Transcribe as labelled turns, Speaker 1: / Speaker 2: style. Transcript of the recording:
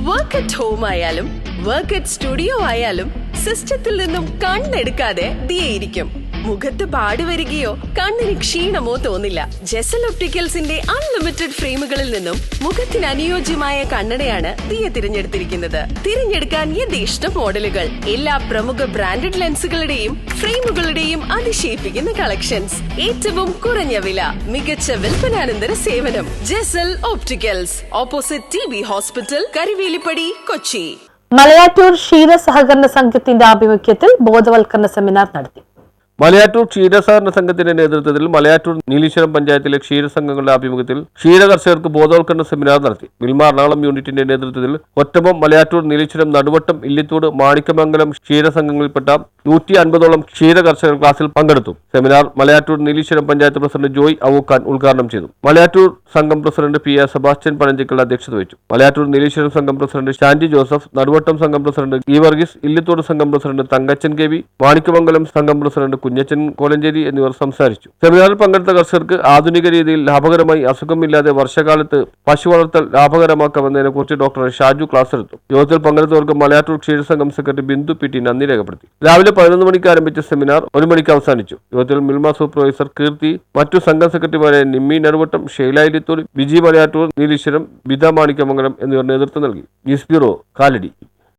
Speaker 1: Work at home ആയാലും work at studio ആയാലും സിസ്റ്റത്തിൽ നിന്നും കണ്ണെടുക്കാതെ ദിയയിരിക്കും. മുഖത്ത് പാടി വരികയോ കണ്ണിന് ക്ഷീണമോ തോന്നില്ല. ജെസൽ ഒപ്റ്റിക്കൽസിന്റെ അൺലിമിറ്റഡ് ഫ്രെയിമുകളിൽ നിന്നും മുഖത്തിന് അനുയോജ്യമായ കണ്ണടയാണ് ദിയ തിരഞ്ഞെടുത്തിരിക്കുന്നത്. തിരഞ്ഞെടുക്കാൻ യഥേഷ്ടം മോഡലുകൾ, എല്ലാ പ്രമുഖ ബ്രാൻഡഡ് ലെൻസുകളുടെയും ഫ്രെയിമുകളുടെയും അതിശയിപ്പിക്കുന്ന കളക്ഷൻസ്, ഏറ്റവും കുറഞ്ഞ വില, മികച്ച വിൽപ്പനാനന്തര സേവനം. Jesal opticals, opposite TB hospital, Karivelippady, Kochi.
Speaker 2: Malayattoor ക്ഷീര സഹകരണ സംഘത്തിന്റെ ആഭിമുഖ്യത്തിൽ ബോധവൽക്കരണ സെമിനാർ നടത്തി.
Speaker 3: മലയാറ്റൂർ ക്ഷീരസഹകരണ സംഘത്തിന്റെ നേതൃത്വത്തിൽ മലയാറ്റൂർ നീലീശ്വരം പഞ്ചായത്തിലെ ക്ഷീരസംഘങ്ങളുടെ ആഭിമുഖ്യത്തിൽ ക്ഷീര കർഷകർക്ക് ബോധവൽക്കരണ സെമിനാർ നടത്തി. മിൽമ എറണാകുളം യൂണിറ്റിന്റെ നേതൃത്വത്തിൽ ഒറ്റമം, മലയാറ്റൂർ, നീലീശ്വരം, നടുവട്ടം, ഇല്ലിത്തോട്, മാണിക്കമംഗലം ക്ഷീരസംഘങ്ങളിൽപ്പെട്ട 150ഓളം ക്ഷീര കർഷകർ ക്ലാസ്സിൽ പങ്കെടുത്തു. സെമിനാർ മലയാറ്റൂർ നീലീശ്വരം പഞ്ചായത്ത് പ്രസിഡന്റ് ജോയ് അവൂക്കാൻ ഉദ്ഘാടനം ചെയ്തു. മലയാറ്റൂർ സംഘം പ്രസിഡന്റ് PR സെബാസ്റ്റ്യൻ പഴഞ്ചിക്കൽ അധ്യക്ഷത വഹിച്ചു. മലയാറ്റൂർ നീലീശ്വരം സംഘം പ്രസിഡന്റ് ഷാൻജി ജോസഫ്, നടുവട്ടം സംഘം പ്രസിഡന്റ് ഗീവർഗീസ്, ഇല്ലിത്തോട് സംഘം പ്രസിഡന്റ് തങ്കച്ചൻ KV, മാണിക്കമംഗലം സംഘം പ്രസിഡന്റ് കുഞ്ഞച്ചൻ കോലഞ്ചേരി എന്നിവർ സംസാരിച്ചു. സെമിനാറിൽ പങ്കെടുത്ത കർഷകർക്ക് ആധുനിക രീതിയിൽ ലാഭകരമായി അസുഖമില്ലാതെ വർഷകാലത്ത് പശു വളർത്തൽ ലാഭകരമാക്കാമെന്നതിനെ കുറിച്ച് ഡോക്ടർ ഷാജു ക്ലാസ് എടുത്തു. യോഗത്തിൽ പങ്കെടുത്തവർക്ക് മലയാറ്റൂർ ക്ഷീരസംഘം സെക്രട്ടറി ബിന്ദു PT നന്ദി രേഖപ്പെടുത്തി. രാവിലെ 11 മണിക്ക് ആരംഭിച്ച സെമിനാർ 1 മണിക്ക് അവസാനിച്ചു. യോഗത്തിൽ മിൽമ സൂപ്പർവൈസർ കീർത്തി, മറ്റു സംഘം സെക്രട്ടറിമാരായ നിമ്മി നടുവട്ടം, ഷെയ്ല ഇല്ലിത്തോട്, ബിജി മലയാറ്റൂർ, നീലീശ്വരം, ബിത മാണിക്കമംഗലം എന്നിവർ നേതൃത്വം നൽകി. News bureau, Kalady.